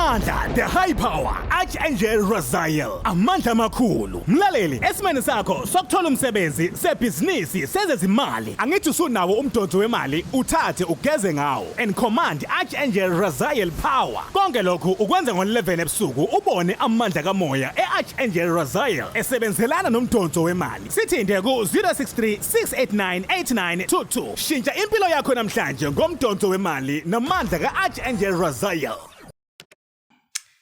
Amandla, the high power, Archangel Raziel. Amandla makhulu. Mlaleli, esimene sakho sokuthola umsebenzi sebhizinisi sezezimali. Angithi usunawo umdonso wemali, uthathe ugeze ngawo and command Archangel Raziel power. Konke lokhu ukwenza ngo-11 ebusuku ubone amandla kamoya e-Archangel Raziel esebenzelana nomdonso wemali. Sithinte ku 063 689 8922. Shintsha impilo yakho namhlanje ngomdonso wemali namandla ka-Archangel Raziel.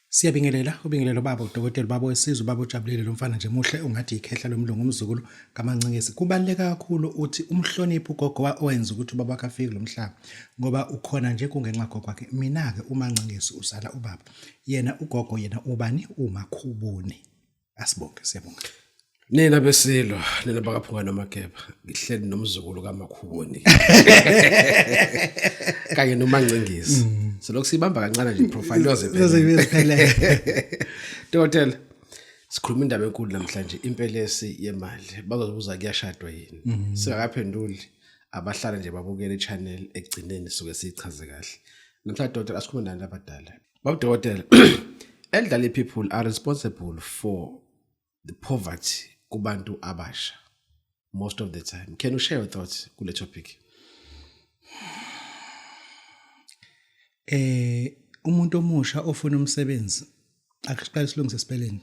Siyabingelela ubingelelo Babu Dokotela babo wesizwe babo ujabulile lo mfana nje muhle ungathi ikhehla lomlungu umzukulu kamancingisi. Kubaleka kakhulu uthi umhloniphi ugogo owenza ukuthi ubaba wakhe afike lo mhlaba ngoba ukhona nje kungenxa kwakhe. Mina ke umancingisi usala ubaba yena ugogo yena ubani umakhubuni. Asibonke siyabonga. Nina besilo nina bakaphunga nomakhepha ngihleli nomzukulu kamakhubuni kanye nomancingisi selokhu sibamba kancane nje profile yoze Dokotela sikhuluma indaba enkulu namhlanje impelesi yemali bazobuza kuyashadwa yini singakaphenduli abahlala nje babukele i-channel egcineni soke sichaze kahle namhlanje Dokotela asikhuluma nani abadala Babu Dokotela elderly people are responsible for the poverty kubantu abasha most of the time. Can you share your thoughts kule topic? Umuntu omusha ofuna umsebenzi akuqala silungise spelling.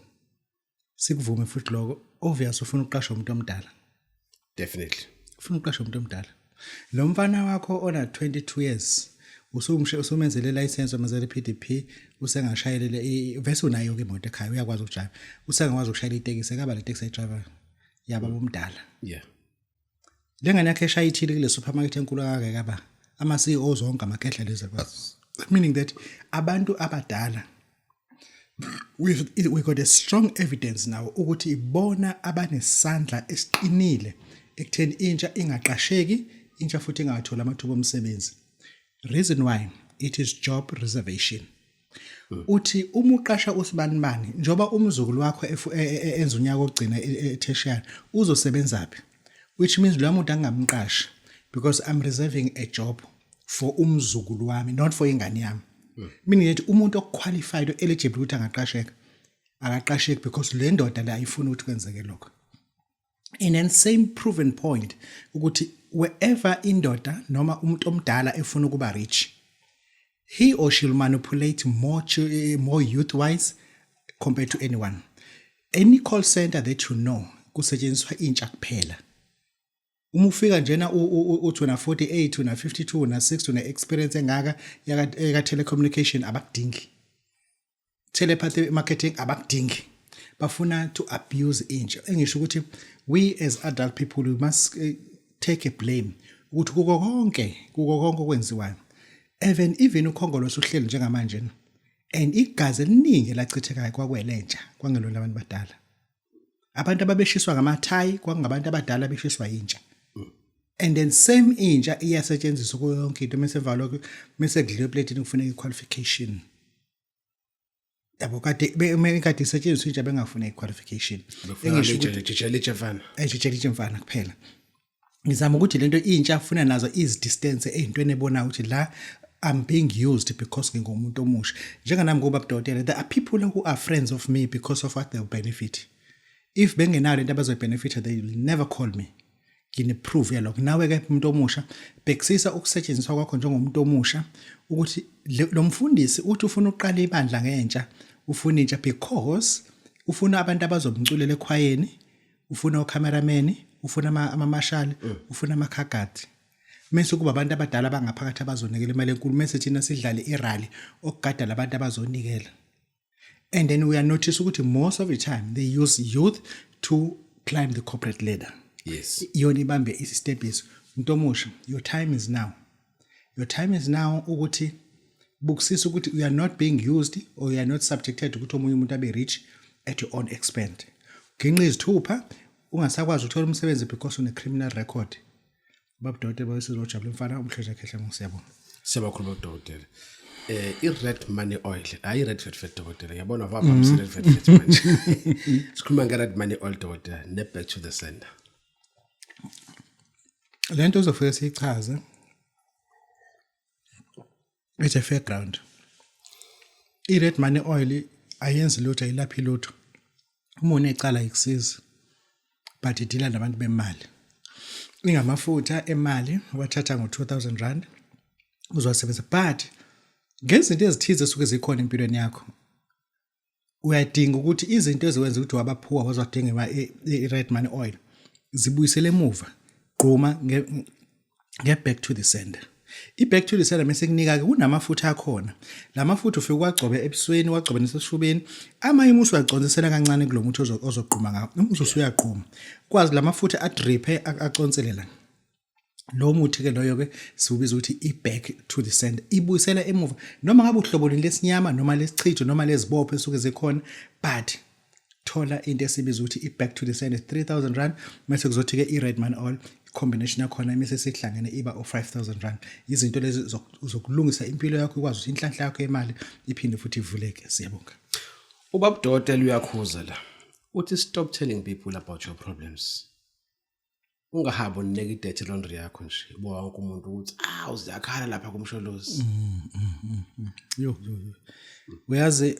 Sikuvume futhi lokho obvious ufuna uqashwa umuntu omdala. Definitely. Ufuna uqashwa umuntu omdala. Lo mfana wakho ona 22 years usumenzele license wamazele PDP usengashayelele vese unayo ke imoto ekhaya uyakwazi ukujive usengakwazi ukushayela itekisi ekaba le taxi driver yaba bomdala yeah lengane yakhe eshaya ithile kule supermarket enkulu kake kaba ama CEO zonke amakhehla lezi kwazi meaning that abantu abadala we got a strong evidence now ukuthi ibona abanesandla esiqinile ekutheni intsha ingaqasheki intsha futhi ingathola amathuba omsebenzi. Reason why it is job reservation. Uthi uma uqasha usibanibani njoba umzukulu wakho enza unyaka ogcina tertiary uzosebenzaphi which means lo muntu angamqashi because I'm reserving a job for umzukulu wami not for ingane yami. Meaning that umuntu oqualified eligible ukuthi angaqasheka akaqasheki because le ndoda la ayifuna ukuthi kwenzeke lokho. In an same proven point ukuthi wherever indoda noma umuntu omdala efuna ukuba rich he or she will manipulate more youth wise compared to anyone. Any call center that you know kusetshenziswa intsha kuphela. Uma ufika njena uthi una 48 una 52 una 60 una experience engaka yaka telecommunication abakudingi. Telepathy marketing abakudingi. Bafuna to abuse intsha. Engisho ukuthi we as adult people we must take a blame ukuthi kuko konke okwenziwayo even ukhongolo usuhleli njengamanje and igazi eliningi lachithekayo kwakwelentsha kwangelona abantu badala abantu ababeshiswa ngamathayi kwangabantu abadala beshiswa intsha and then same intsha iyasetshenziswa kuyo yonke into mesevala lokho mesekudliwe platini kufuneka iqualification yabo kade isetshenziswa intsha bengafuna iqualification engisho ukuthi mfana kuphela. Ngizama ukuthi lento intsha afuna nazo distance ezintweni ebona ukuthi la I'm being used because ngingomuntu omusha njenga nami ngoba Dokotela there are people who are friends of me because of what they benefit. If bengenalo into abazobenefita they will never call me. Ngine proof yalokho nawe ke umuntu omusha bekisisa ukusetshenziswa kwakho njengomuntu omusha ukuthi lo mfundisi uthi ufuna uqala ibandla ngentsha ufuna intsha because ufuna abantu abazomculela ekhwayeni ufuna ocameraman ufuna ama-marshal ufuna amakhagadi mase kuba abantu abadala abangaphakathi abazonikela imali enkulu mase thina sidlale irally okugada labantu abazonikela and then we are notice ukuthi most of the time they use youth to climb the corporate ladder. Yes Yona ibambe isistep is umuntu omusha your time is now ukuthi bukusisa ukuthi you are not being used or you are not subjected ukuthi omunye umuntu abe rich at your own expense ngenxa izithupha ungasakwazi ukuthola umsebenzi because une criminal record. Babu Dokotela bayisizojabula mfana umhlehla khehla ngisiyabona. Siyabakhuluma Dokotela. I-red money oil ayi red fat Dokotela yabona vapha red fat manje. Sikhuluma nge-red money oil Dokotela ne back to the sender. Lento uzofika sichaze it's a fairground. I-red money oil ayenzi lutho ayilaphi lutho. Uma unecala ikusiza but idila nabantu bemali. Ingamafutha emali wathatha ngo-2,000 rand uzowasebenzisa but ngezinto ezithize esuke zikhona empilweni yakho uyadinga ukuthi izinto eziwenza ukuthi wabaphuwa wazodinga i-red money oil zibuyisele emuva gquma get back to the sender. I-back to the sender mase kunika-ke kunamafutha akhona. La mafutha ufike uwagcobe ebusweni wagcobe nasesifubeni amanye umusi uyagconsisela kancane kulo muthi ozogquma ngawo umusi usuyaqhuma kwazi la mafutha adriphe aconselela lo muthi ke loyo ke siubiza ukuthi i-back to the sender ibuyisela emuva noma ngabe uhlobo lesinyama noma lesichitho noma lezibopho esuke zikhona but thola into esibiza ukuthi i-back to the sender 3,000 rand mase kuzothi ke i-red money oil combination yakhona imise sihlangene iba o5,000 rand. Izinto lezi zokulungisa impilo yakho ikwazi ukuthi inhlanhla yakho yemali iphinde futhi ivuleke. Siyabonga. Babu Dokotela uyakhuza la. Uthi stop telling people about your problems. Ungahambi uneke i-dirty laundry yakho nje. Ubo wonke umuntu ukuthi uzakhala lapha kumsholozi. Yo. Uyazi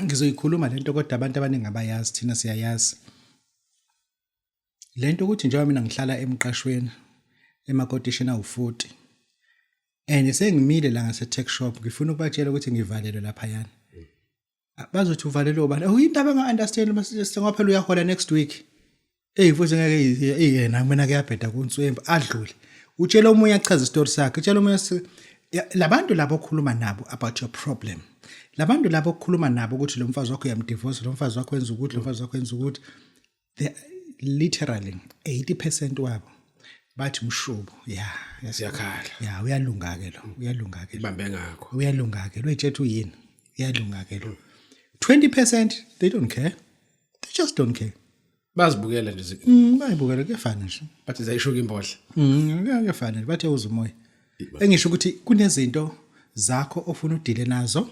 ngizoyikhuluma lento kodwa abantu abaningi abayazi thina siyayazi. Lento ukuthi njengoba mina ngihlala emqashweni emakotishini awu40 and sengimile la ngase tech shop ngifuna ukubatshela ukuthi ngivalelwe lapha yana. Bazothi uvalelwe ubani? Uyindaba nga-understand mase ngoba phela uyahola next week. Futhi ngeke yena mina kuyabheda kunswemba adlule. Utshela umunye achaza istory sakhe, utshela umunye labantu labo okhuluma nabo about your problem. Labantu labo okhuluma nabo ukuthi lo mfazi wakho uyamdivorce, lo mfazi wakho wenza ukuthi, lo mfazi wakho wenza ukuthi. Literally 80% wabo bathi mshubo siyakhala uyalunga ke lo ibambe ngakho uyalunga ke lo etshethu yini uyalunga ke lo 20% they don't care, they just don't care, bazibukela nje bayibukela kuyafana nje bathi zayishuka imbodla kuyafana bathe uzumoya. Engisho ukuthi kunezinto zakho ofuna udile nazo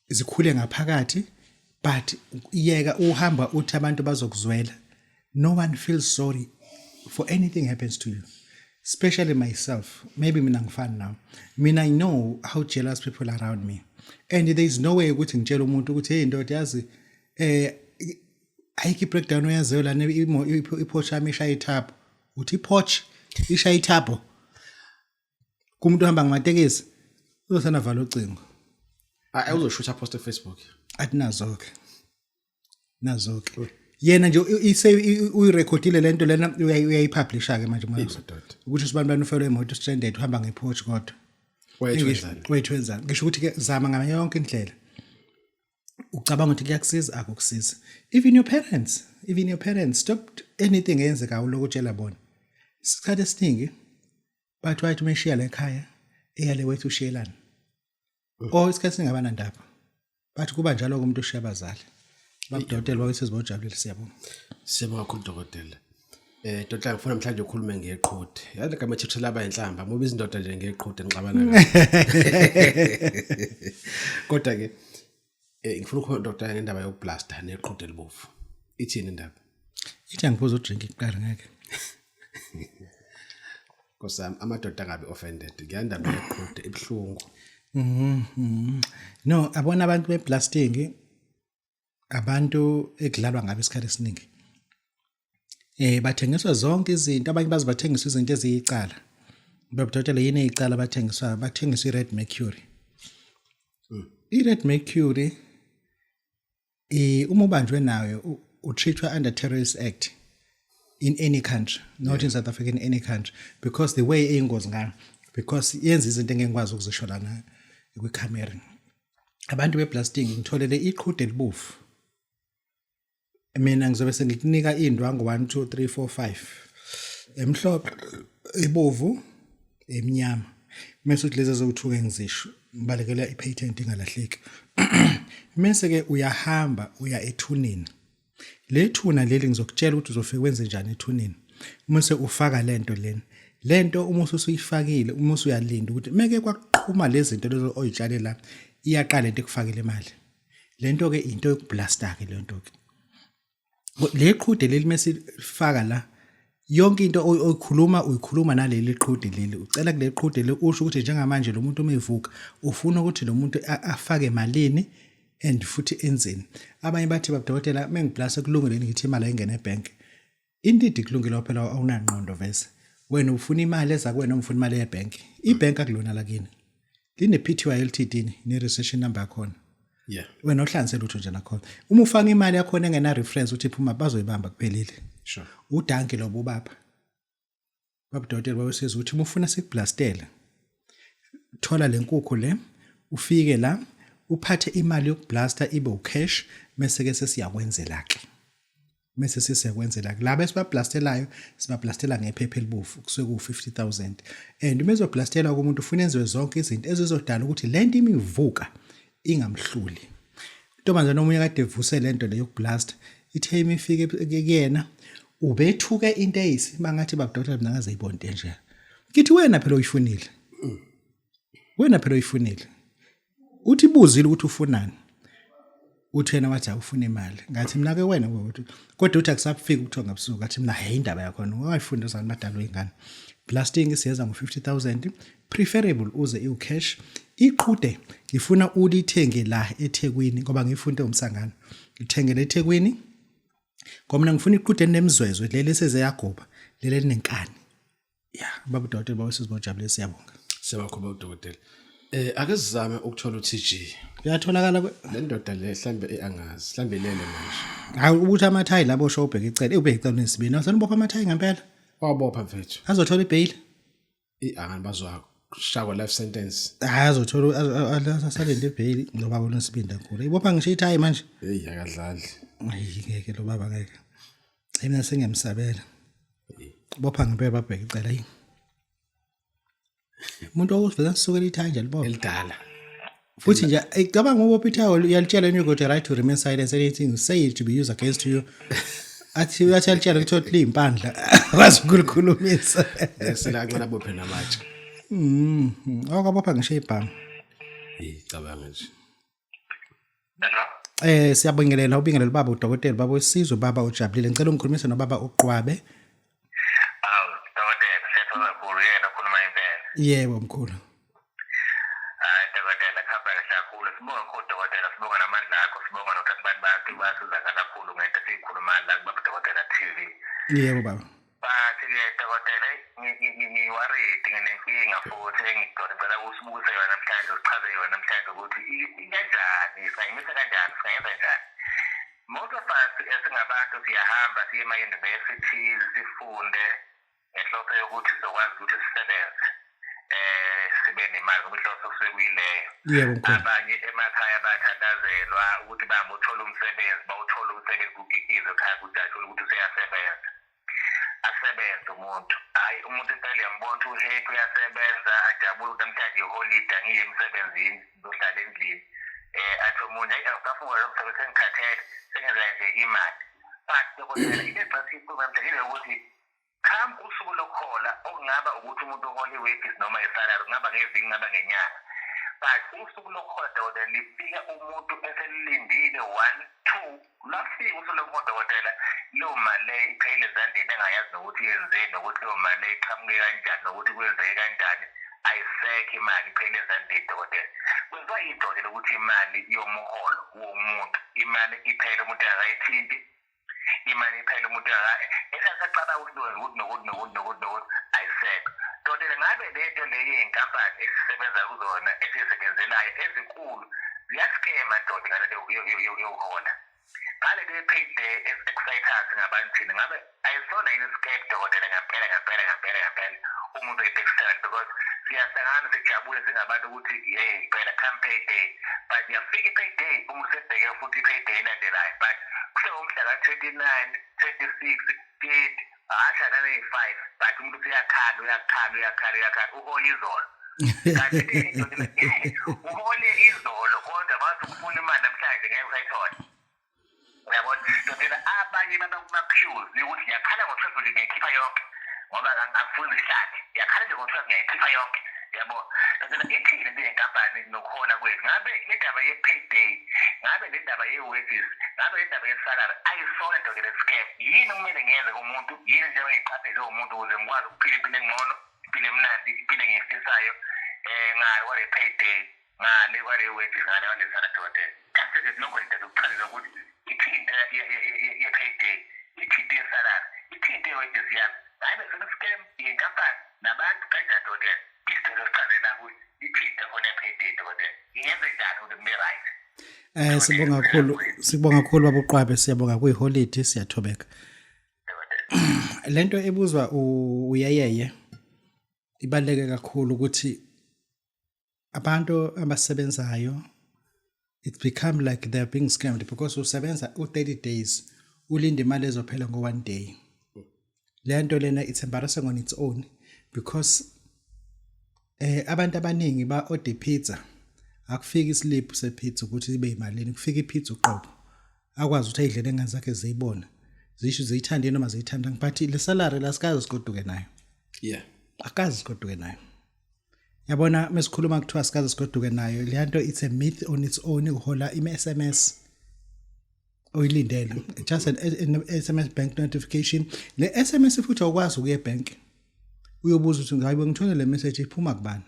zikhule ngaphakathi but iyeka uhamba uthi abantu bazokuzwela. No one feels sorry for anything happens to you, especially myself. Maybe mina ngifani now. Mina I know how jealous people are around me, and there is no way ukuthi ngitshela umuntu ukuthi hey ndoda yazi ayiki breakdown uyaziyo la iPorsche yami ishaya ithapho. Uthi iPorsche ishaya ithapho kumuntu ohamba ngamatekisi uzosana vala ucingo. Uzoshuta post e Facebook athi nazo-ke yena nje uyirekhodile lento lena uyayipublisha ke manje ukuthi usibani ufele imoto stranded uhamba ngePorsche kodwa wayithwenzani ngisho ukuthi ke zama ngayo yonke indlela ucabanga ukuthi kuyakusiza akukusiza. Even your parents stop anything eyenzeka ulokutshela bona. Isikhathi esiningi bathi wathi umeshiya la ekhaya eyale wethu ushiyelana isikhathi singabana ndaba bathi kuba njalo kumuntu ushiya abazali. Babu Dokotela wayesezibojabulile. Siyabonga kakhulu Dokotela. Dokotela ngifuna mhlanje ukhulume ngeqhuthe. Yazi kama thithu laba inhlamba ngoba izindoda nje ngeqhuthe ngixabana ngayo. Kodwa ke ngifuna ukukhuluma Dokotela ngendaba yokublasta neqhuthe elibovu. Ithini indaba? Ithi angiphuza udrink iqala ngeke. Kosami amadoda angabe offended ngiyandaba yeqhuthe ebhlungu. No, abona abantu beblasting abantu ekudlalwa ngabe isikhathi esiningi. Bathengiswa zonke izinto abanye bazibathengiswa izinto eziyicala. Babu Dokotela yini eyicala bathengiswa i-red mercury. I-red mercury uma ubanjwe nayo u-treatwa under Terrorist Act in any country, not in South Africa, in any country, because the way eyingozi ngayo, because yenza izinto engekwazi ukuzisho lana kwi-camera. Abantu beblasting ngitholele iqhuthe elibovu. Mina ngizobe sengikunika indwangu 1 2 3 4 5 emhlophe ebovu emnyama mase uthi lezi ezokuthuka ngizisho ngibalekela ipatent ingalahleki. Mase ke uyahamba uya ethunini le thuna leli ngizokutshela ukuthi uzofika wenze njani ethunini. Mase ufaka lento uma usuyifakile uma usuyalinda ukuthi meke kwaqhuma lezi zinto lezo oyitshale la iyaqala into ekufakile imali. Lento ke into yokublasta ke lento ke le qhude leli mase faka la yonke into uyikhuluma naleli qhudi leli ucela kuleli qhudi leli usho ukuthi njengamanje lo muntu umevuka ufuna ukuthi lo muntu afake malini and futhi enzeni abanye bathi babudokotela mengiblasa kulungile ngithi imali ayingena ebank into kulungile phela awunanqondo vese wena ufuna imali eza kuwena noma ufuna imali ebank ibank akulona lakini line PTY Ltd ne registration number yakho yeah wena ohlanzela utho nje nakhona uma ufanga imali yakho engena reference uthi phuma bazoyibamba kuphelile sure udanke lobo baba babudokotela bawesiza ukuthi uma ufuna sikublastela thola lenkukhu le ufike la uphathe imali yokublasta ibe ucash bese ke sesiyakwenzela ke bese sesiyakwenzela la bese bablastelayo sibablastela ngephepha elibofu kusuke ku50,000 and uma ezoblastela kumuntu ufuna enziwe zonke izinto ezizodala ukuthi lento imivuka ingamhluli intombazana nomunye kade evuse lento le yokublast ithe imifike kuyena ubethuke into eyisimanga ngathi babudokotela mina ngaze ibonte nje ngithi wena phela uyifunile uthi buzile ukuthi ufunani uthi wena wathi awufuna imali ngathi mina ke wena ukuthi kodwa uthi akusafika ukuthiwa ngabusuku ngathi mina hey indaba yakho ungayifunda zani madalo ingane blasting siyeza ngo50,000 preferable uze iucash iqhude ngifuna ulithenge la eThekwini ngoba ngifunde umsangano ngithengele eThekwini ngoba mina ngifuna iqhude nemzwezwe leli seze yagoba leli nenkani ya baba dokotela bawesizibojabule siyabonga siyabakho udokotela ake sizame ukuthola uTG kuyatholakala le ndoda le mhlambe angazi mhlambe lele manje hayi ukuthi amathayi labo sho ubheka icela ubheka icela nesibini awusanibopha amathayi ngempela wabopha mfethu azothola ibail angani bazoshakwa life sentence hayi azothola asalende ibail ngoba bona sibindi kakhulu ibopha ngisho ithayi manje hey akadlali ayi ngeke lo baba ngeke mina sengemsabela bopha ngempela babheka icela yini umuntu owuvela sisukela ithayi nje libopha elidala futhi nje icabanga ubopha ithayi uyalitshela you got the right to remain silent anything say it to be used against you athi uyatshela ukuthi impandla wazi ukukhulumisa sela kancane bophe namatshe awukabopha ngisho ibhamu cabanga nje siyabingelela ubingelela baba udokotela baba wesizwe baba ujabulile ngicela umkhulumise nobaba uqwabe dokotela sethola kakhulu yena ukhuluma impela yebo mkhulu dokotela khapha kakhulu sibonga kakhulu dokotela sibonga namandla akho sibonga nokuthi abantu bakhe basizakala kakhulu ngento esiyikhulumayo la kuba dokotela TV yebo baba bathi-ke dokotela ngiworried nginenkinga futhi engidona ngicela usibukise yona namhlanje usichaze yona namhlanje ukuthi ikanjani singayimisa kanjani singayenza njani most of us esingabantu siyahamba siye ema-universities sifunde ngenhloso yokuthi sizokwazi ukuthi sisebenze sibe nemali ngoba inhloso kusuke kuyileyo yebo mkhulu abanye emakhaya bayathandazelwa ukuthi bamba uthola umsebenzi bawuthola umsebenzi kukikizo ekhaya ukuthi athola ukuthi useyasebenza asebenze umuntu hayi umuntu impela yambona ukuthi uhepe uyasebenza ajabule ukuthi namhlanje iholide angiye emsebenzini ngizohlala endlini athi omunye hayi angikafuna lo msebenzi sengikhathele sengenza nje imali but dokotela into eqasipho manje ukuthi kham usuku lokhola okungaba ukuthi umuntu ohole iwages noma isalary kungaba ngeviki kungaba ngenyanga but usuku lokhola dokotela lifika umuntu eselilindile 1 2 lafika usuku lokhola dokotela leyo mali iphele ezandleni engayazi nokuthi yenzeni nokuthi leyo mali iqhamuke kanjani nokuthi kwenzeke kanjani ayisekho imali iphele ezandleni dokotela kwenziwa yidokotela ukuthi imali yomuholo womuntu imali iphele umuntu angayithinti imali iphele umuntu esasaqala ukuthi nokuthi ayisekho dokotela ngabe lento leyo inkampani esisebenza kuzona esisebenzelayo ezinkulu ziyaskema dokotela ngale yokuhola ngale le payday exciters ngabantu thina ngabe ayisona yini scam dokotela ngempela umuntu uyitextile because siyahlangana sijabule singabantu ukuthi hey phela come payday but yafika payday umuntu sebheke futhi payday ilandelayo but kusewumhla ka29 26 30 ashana ne5 but umuntu uyakhala uhole izolo kanti uhole izolo kodwa bathi ukufuna imali namhlanje ngeke usayithola uyabona dokotela abanye babakucuse ukuthi ngiyakhala ngo12 ngiyakhipha yonke ngoba angifuni ihlale ngiyakhala nje ngo12 ngiyakhipha yonke yabo dokotela ithile le njengenkampani nokuhola kwethu ngabe le ndaba ye-payday ngabe le ndaba ye-wages ngabe le ndaba ye-salary ayisona into ke le-scam yini kumele ngenze kumuntu yini njengoyiqaphele umuntu ukuze ngikwazi ukuphila impilo engcono impilo emnandi impilo engiyifisayo ngale kwale-payday ngale kwale-wages ngale kwale-salary dokotela kanti-ke lokho into zokuchaza ukuthi ithinte ye-payday ithinte ye-salary ithinte ye-wages yami ngabe sene-scam yenkampani nabantu kanjani dokotela isidingo sichazela ukuthi ithinte khona e-payday dokotela ingenze njani ukuthi kube right sibonga kakhulu babuqwabe siyabonga kuyiholide siyathobeka lento ebuzwa uyeyeye ibaleke kakhulu ukuthi abantu abasebenzayo it become like they're being scammed because usebenza u30 days ulinde imali ezophela ngo1 day lento lena it's embarrassing on its own because abantu abaningi ba order pizza akufika islip sepizza ukuthi ibe imalini kufika ipizza uqobo akwazi ukuthi ayidlele ngane zakhe ziyibona zisho ziyithanda noma ziyithanda ngibathi le salary lasikazi sigoduke nayo akazi sigoduke nayo yabona mesikhuluma kuthiwa sikaze sigoduke nayo le nto it's a myth on its own uhola SMS oyilindela just an SMS bank notification le SMS futhi awukwazi ukuye bank uyobuza ukuthi ngabe ngithole le message iphuma kubani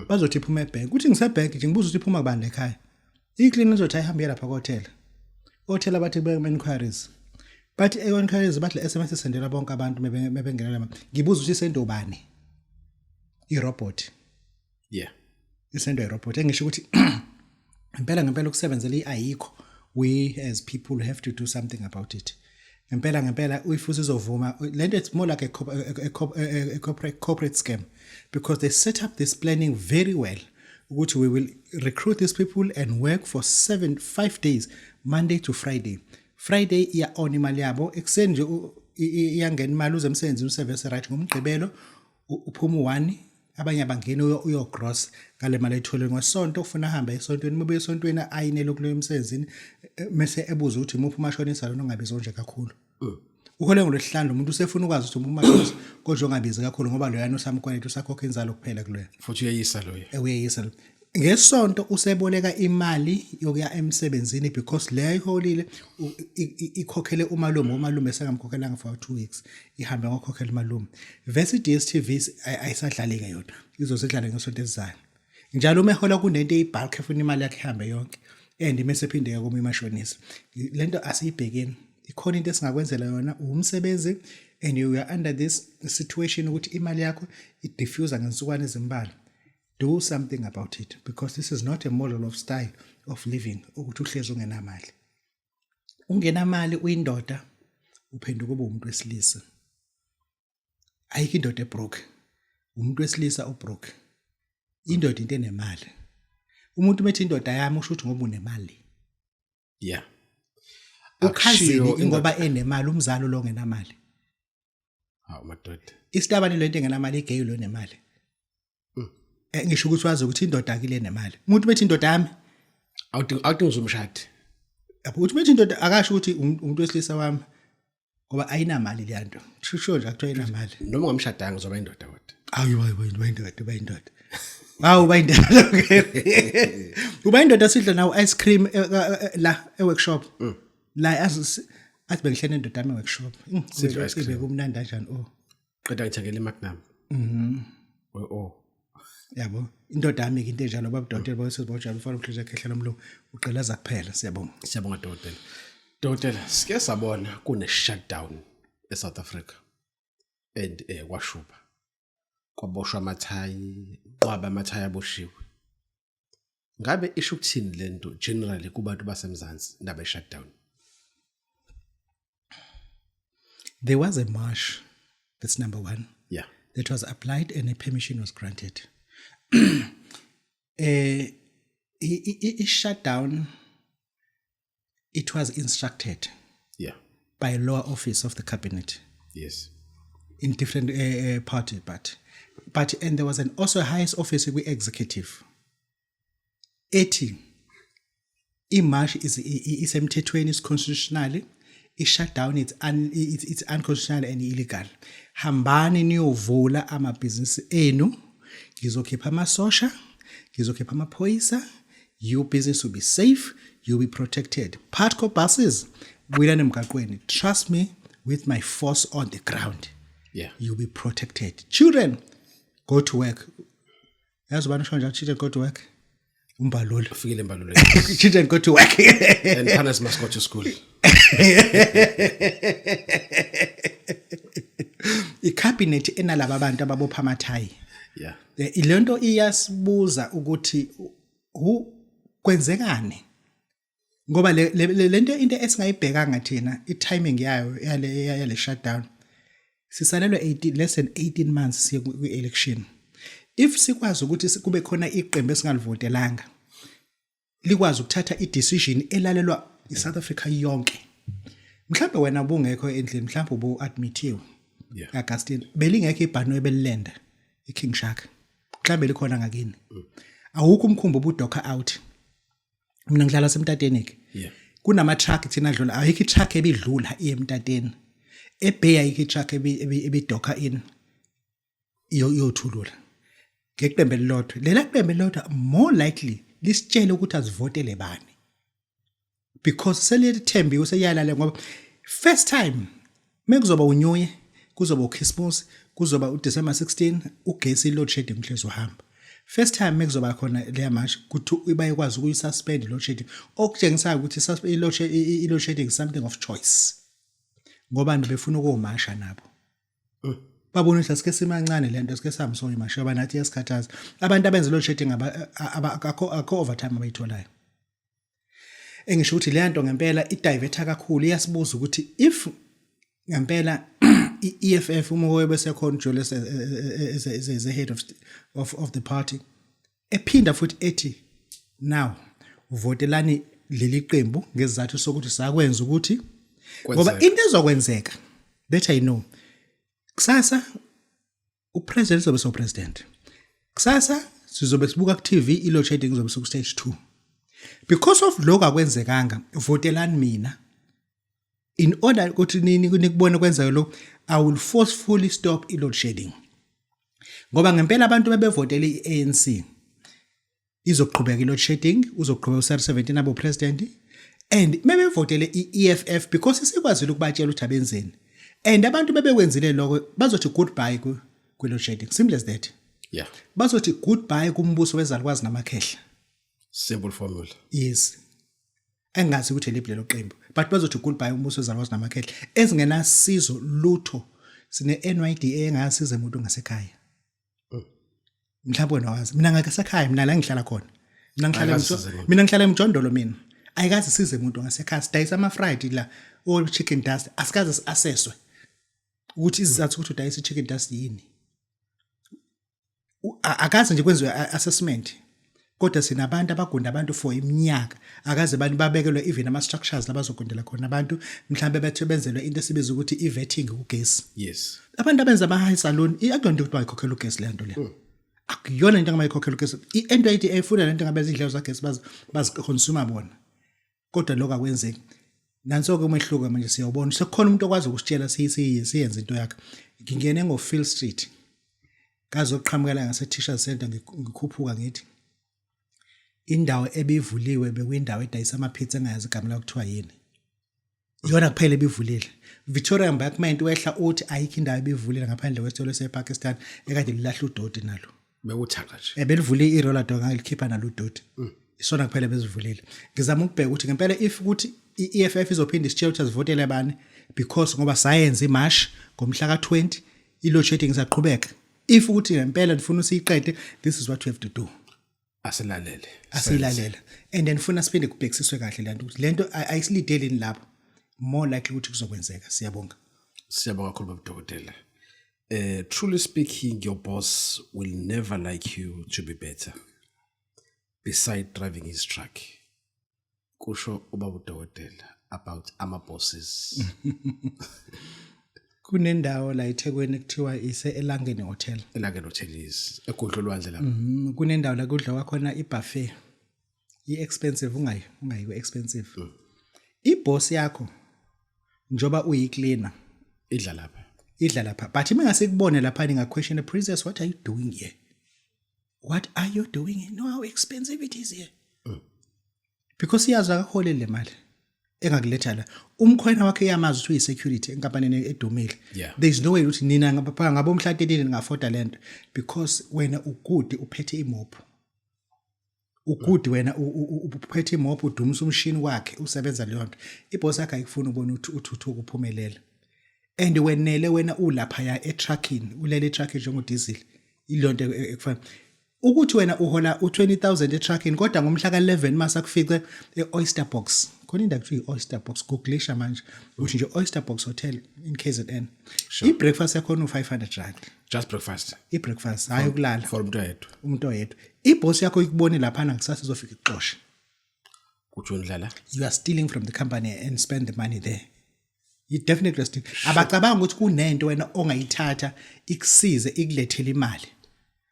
bazothi iphuma ebank uthi ngisebank nje ngibuza ukuthi iphuma kubani ekhaya iclean izothi ayihambe lapha hotel bathi beke inquiries bathi inquiries bathi le SMS isendela bonke abantu mebengena lama ngibuza ukuthi isendo bani irobot isendo irobot engisho ukuthi ngempela ukusebenzela ayikho we as people have to do something about it ngempela uyifuza izovuma lento it's more like a corporate scam because they set up this planning very well ukuthi we will recruit these people and work for 5 days Monday to Friday iya on imali yabo ekseni nje iyangena imali uze emsebenzini uservice right ngomgqibelo uphuma 1 abanye abangena uyo gross ngale mali ayithole ngosonto ufuna ahamba esontweni mobe esontweni ayinele kulo emsebenzini mase ebuza ukuthi imuphi umashonisa lona ongabizwa nje kakhulu uhole ngolesihlanu umuntu usefuna ukwazi ukuthi umashonisa kodwa ongabizi kakhulu ngoba lo yana usamkweleta usakhokha inzalo kuphela kuloya futhi uyayisa loyo uyayisa ngesonto useboleka imali yokuya emsebenzini because le ayiholile ikhokhele umalume sengamkhokhelanga for 2 weeks ihambe ngokhokhela umalume versus DStv ayisadlaleka yona izosedlala ngesonto esizayo njalo uma ehola kunento eyibulk efuna imali yakhe ihambe yonke and mesephindeka kuma imashonisa lento asiyibhekeni ikhona into esingakwenzela yona umsebenzi and you are under this situation ukuthi imali yakho idiffuser ngensukwane ezimbalwa do something about it because this is not a model of style of living ukuthi uhlezi ungenamali uyindoda uphenduka ube umuntu wesilisa ayikho indoda ebroke umuntu wesilisa ubroke indoda into enemali umuntu methi indoda yami usho ukuthi ngoba unemali ukhazini ingoba enemali umzalo lo ngenamali madoda isitabani lento engenamali igay lo nemali ngisho ukuthi wazi ukuthi indoda akile nemali umuntu bethi indoda yami awudinga umshadi uthi bethi indoda akasho ukuthi umuntu wesilisa wami ngoba ayinamali le nto sho nje akuthiwa ayinamali noma ungamshadanga uzoba indoda kodwa uba indoda uba indoda uba indoda sidla nawo ice cream la e-workshop la athi bengihlene indoda yami e-workshop sidla ice cream kumnandi kanjani qeda ngithakela imagnum yabo indoda yami into enjalo Babu Dokotela bawesizibawujala ufana uhlezi ekhehlela umlungu uqelaza kuphela siyabonga Dokotela sike sabona kune shutdown eSouth Africa and kwashuba kwaboshwa amathayi qwaba amathayi aboshiwe ngabe isho ukuthini lento generally kubantu basemzansi indaba shutdown there was a march that's number 1 that was applied and a permission was granted shutdown it was instructed by a lower office of the cabinet in different party but and there was also a highest office we executive 80 march is emthethweni is constitutionally shutdown it's unconstitutional and illegal hambani niyovula amabhizinisi enu ngizokhipha amasosha Ngizokhipha amaphoyisa, your business will be safe, you'll be protected. Partco buses, buyelani emgaqweni. Trust me, with my force on the ground. Yeah. You'll be protected. Children, go to work. Yazi ubani usho njalo, children go to work. Umbalula. Fikile embalule. Children go to work. And parents must go to school. icabinet enalabo abantu ababopha amathayi Yeah. ilento iyasibuza ukuthi kwenzekani ngoba lento into esingayibhekanga thina itiming yayo yale shutdown sisalelwe 18 less than 18 months siye ku-election. If sikwazi ukuthi kube khona iqembu esingalivotelanga likwazi ukuthatha i-decision elalelwa iSouth Africa yonke, mhlawumbe wena bungekho endlini, mhlawumbe ubu-admithiwe. Yeah. Augustine belingekho ibhano ebelilenda iKing Shark, mhlawumbe likhona ngakini. Awukho umkhumbo ubuDoka out. Mina ngihlala semtateni ke. Yeah. Kunama truck thina adlula, ayikho i-truck ebidlula emtateni. Ebheya ayikho i-truck ebiDoka in yothulula. Ngeqembu elilodwa. Lela qembu elilodwa more likely lisitshele ukuthi azivotele bani. Because selithembiwe useyalala ngoba first time mekuzoba uNew kuzoba uChristmas kuzoba uDecember 16 ugesi load shedding mhlezo uhamba. First time mekuzoba khona leya march kuthi bayekwazi ukuyisuspend load shedding okutshengisa ukuthi load shedding is something of choice. Ngoba befuna ukumasha nabo. Babona ukuthi asike simancane lento asike samsona imasha yaba nathi yasikhathaza. Abantu abenza load shedding akho overtime abayitholayo. Engisho ukuthi le nto ngempela idiverta kakhulu iyasibuza ukuthi if ngempela iEFF uma webese khona Joel as a head of the party ephinda futhi ethi now uvotelani leli qembu ngezizathu sokuthi sakwenza ukuthi ngoba into ezokwenzeka that I know kusasa upresident uzobe so president kusasa sizobe sibuka ku TV ilo shedding izobe ku stage 2 because of lokho akwenzekanga votelani mina in order ukuthi nikubone kwenzeka lokho I will forcefully stop load shedding ngoba ngempela abantu bebevotela iANC izoqhubeka load shedding uzoqhubeka u17 abo president and bebevotele iEFF because sikwazile ukubatshela ukuthi abenzeni and abantu bebekwenzile lokho bazothi goodbye ku load shedding, simple as that. Yeah. Bazothi goodbye kumbuso wezalukwazi namakhehla. Simple formula. Yes. Engazi ukuthi lelo qembu but bazothi goodbye umbuso wezalukwazi namakhehla ezingenasizo lutho sine NYDA engasiza umuntu ngasekhaya. Mhlawumbe wena wazi mina ngasekhaya mina la ngihlala khona. Mina ngihlala eMjondolo mina. Ayikazi size umuntu ngasekhaya sidayisa ama fried la all chicken dust asikaze siassesswe ukuthi izizathu ukuthi udayisa chicken dust yini. Akaze nje kwenziwe assessment. Kodwa sinabantu abagunda abantu for iminyaka akaze abantu babekelwe even ama structures labazogundela khona abantu mhlambe bethe benzelwe into esibiza ukuthi ivetting ugesi. Yes. Abantu abenza ama high salon akuyona into bayikhokhela ugesi lento le. Akuyona into ngabayikhokhela ugesi. iNYDA ifuna lento ngabe izindleko zagesi bazi consumer bona. Kodwa lokho akwenzeki. Nanso ke umehluko manje siyawubona sekukhona umuntu okwazi ukusitshela siyenze into yakhe. Ngingene ngoField Street. Kazoqhamukela ngase Teachers Center ngikhuphuka ngithi indawo ebivuliwe bekuyindawo edayisa amapizza engayazi igama la kuthiwa yini. Yona kuphela ebivulile. Victoria Embankment wehla uthi ayikho indawo ebivulile ngaphandle kwesitolo sePakistan ekade lilahla udoti nalo. Bewuthaka nje. Belivule iroller dog ngalikhipha nalo udoti. Isona kuphela bezivulile. Ngizama ukubheka ukuthi ngempela if ukuthi iEFF izophinda isitshela ukuthi azivotele bani because ngoba science imarch ngomhla ka20 ilo shedding isaqhubeka. If ukuthi ngempela ndifuna usiqede this is what we have to do. Asilalele. And then funa siphinde kubhekisiswe kahle lento ukuthi lento ayisideleni lapho more likely ukuthi kuzokwenzeka. Siyabonga. Siyabonga kakhulu Babu Dokotela. Truly speaking, your boss will never like you to be better. Beside driving his truck. Kusho uBabu Dokotela about ama bosses. Kunendawo la eThekwini kuthiwa ise Elangeni Hotel. Elangeni Hotel is ekudla olwandle lapha. Kunendawo la kudla kwakhona ibuffet. I-expensive ungayi expensive. Iboss yakho njoba uyicleaner idla lapha. But mina ngase kubone lapha ninga question the princess what are you doing here? what are you doing? You know how expensive it is here. Because iyazi akaholele le mali engakuletha la. Umkhwena wakhe yamazi ukuthi uyisecurity enkampanini edumile. Yeah. There's no way ukuthi nina ngabo mhla 13 ningafoda lento because wena ugudi uphethe imopo. Ugudi wena uphethe imopo udumisa umshini wakhe usebenza leyo nto. Iboss yakhe ayikufuna ubona ukuthi ukuphumelela. And wenele wena ulapha ya etrucking ulele etrucking njengodiesel. Ilonto ekufana. Ukuthi wena uhola u20,000 etrucking kodwa ngomhla ka11 mase kufice eOyster Box. Khona indawo kuthiwa Oyster Box googlisha manje uthi nje Oyster Box Hotel in KZN. I-breakfast yakhona u500 rand. Just breakfast. I-breakfast hayi ukulala. For umuntu oyedwa. Umuntu oyedwa. Iboss yakho ikubone lapha ngisasa izofika ixosha. Kuthi undlala. You are stealing from the company and spend the money there. You definitely steal. Abacabanga ukuthi kunento wena ongayithatha ikusize ikulethele imali.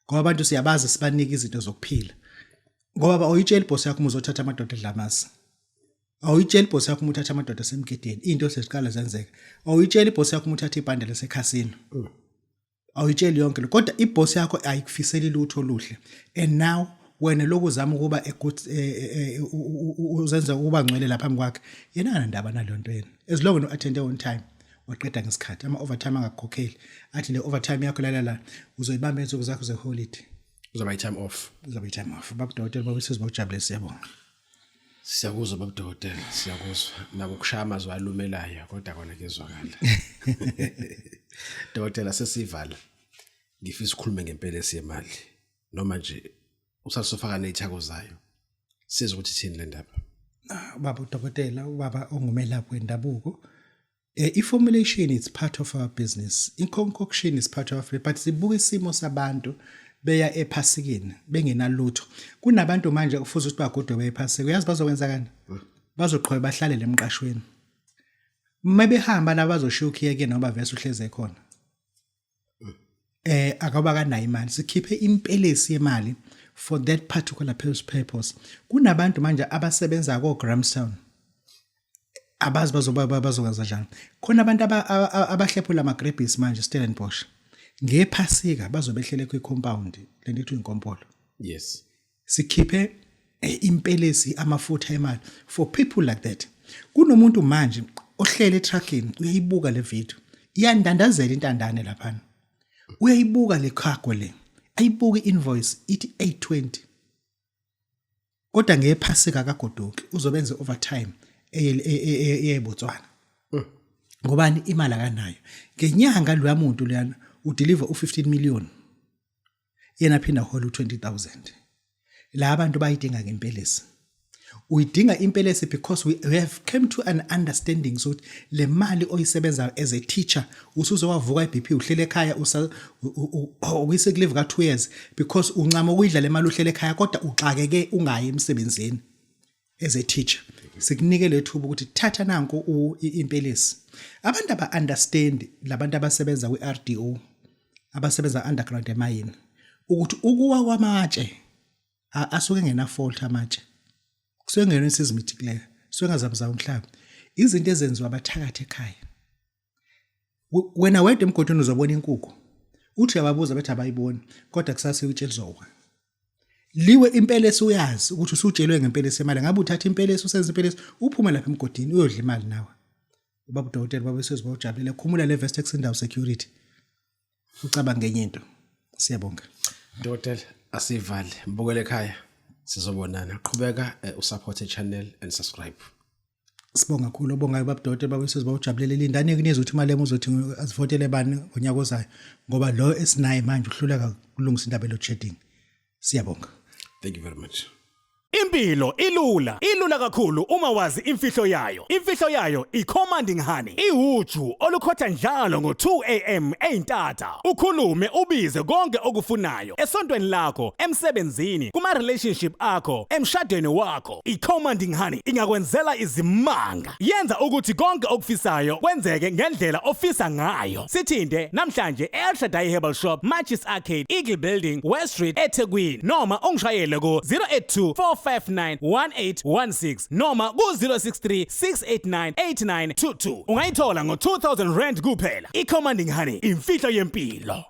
Ngoba abantu siyabazi sibanika izinto zokuphila. Ngoba awuyitshela boss yakho uzothatha amadoda edlamasi. Awuyitshela boss yakho uthatha amadoda asemgedeni. Into sesiqala zenzeka. Awuyitshela boss yakho uthatha ibhande lesekhasini. Awuyitshela yonke lo. Kodwa iboss yakho ayikufiseli lutho oluhle. And now wena lokuzama ukuba uzenza ukuba ngcwele lapha kwakhe. Yena andaba nalonto yena. As long as you attend on time. Waqeda ngesikhathi ama overtime angakukhokheli athi le overtime yakho la uzoyibamba insuku zakho ze holiday Uzoba i-time off. Babu Dokotela babesiza bawujabule siyabonga Siyakuzwa Babu Dokotela, siyakuzwa. Nabo kushaya amazwi alumelayo kodwa kona kezwakala. Dokotela sesivala. Ngifisa ukukhuluma ngempelesi yemali. Noma nje usasofaka nezithako zayo. Siza ukuthi thini le ndaba. Babu Dokotela ubaba ongumelaphi wendabuko. I-formulation is part of our business. I-concoction is part of it. But sibuka isimo sabantu beya ephasikeni bengenalutho. Kunabantu manje kufuze ukuthi bagodwe beyephasika. Uyazi bazokwenza kanjani? Bazoqhweba bahlale lemqashweni. Mebehamba la bazoshukiya ke noma vese uhleze khona. Akaba kanayo imali. Sikhiphe impelesi yemali for that particular purpose. Kunabantu manje abasebenza ko Grahamstown. Abazi bazokwenza njani. Khona abantu abahlephula amagrebhisi manje Stellenbosch. Ngephasika bazobehlele kwi-compound lento ethi inkompolo. Yes. Sikhiphe impelesi amafutha emali for people like that. Kunomuntu manje ohlele trucking uyayibuka le video. Iyandandazela intandane lapha. Uyayibuka le cargo le. Ayibuka invoice ithi 820. Kodwa ngephasika kagodoki uzobenza overtime eyeBotswana. Ngobani imali akanayo. Ngenyanga lo muntu leyana udeliver u15 million. Yena phinda hola u20,000. La abantu bayidinga ngempelesi. Uyidinga impelesi because we have come to an understanding so le mali oyisebenza as a teacher usuzowavuka iBP uhlele ekhaya uyise live ka 2 years because uncama ukuyidla le mali uhlele ekhaya kodwa uxakeke ungayi emsebenzini as a teacher. Sikunike lethuba ukuthi thatha nanku impelesi. Abantu aba understand labantu abasebenza kwiRDO abasebenza underground emayini ukuthi ukuwa kwamatshe asuke ngena fault amatshe. Kusuke ngena isizimithikile. Suke ngazamza umhlaba. Izinto ezenziwa abathakathi ekhaya. Wena wedwa emgodini uzobona inkukhu. Uthi yababuza bethi abayiboni kodwa kusase utshela zowa. Liwe impelesi uyazi ukuthi usutshelwe ngempelesi emali ngabe uthatha impelesi usenza impelesi uphume lapha emgodini uyodla imali nawe. Babu Dokotela babesizwa bawujabulele khumula le Vestex indawo security. Ucabanga ngenye into. Siyabonga. Dokotela asivale mbukele ekhaya sizobonana. Qhubeka usupport channel and subscribe. Sibonga kakhulu obonga Babu Dokotela babesizwa bawujabulele lindane kunizo ukuthi imali emuzothi azivotele bani ngonyaka ozayo ngoba lo esinaye manje uhluleka kulungisa indaba lo shedding. Siyabonga. Thank you very much. Impilo ilula kakhulu uma wazi imfihlo yayo. Imfihlo yayo i-commanding honey. Ihuju olukhotha njalo ngo2 am eintata. Ukhulume ubize konke okufunayo esontweni lakho, emsebenzini, kuma relationship akho, emshadweni wakho. I-commanding honey ingakwenzela izimanga. Yenza ukuthi konke okufisayo kwenzeke ngendlela ofisa ngayo. Sithinde namhlanje eEl Shaddai Herbal Shop, Matches Arcade, Eagle Building, West Street, eThekwini. Noma ungishayele ku 082-459-1816 noma ku 063-689-8922. Ungayithola ngo 2,000 rand kuphela. I-commanding honey imfihlo yempilo.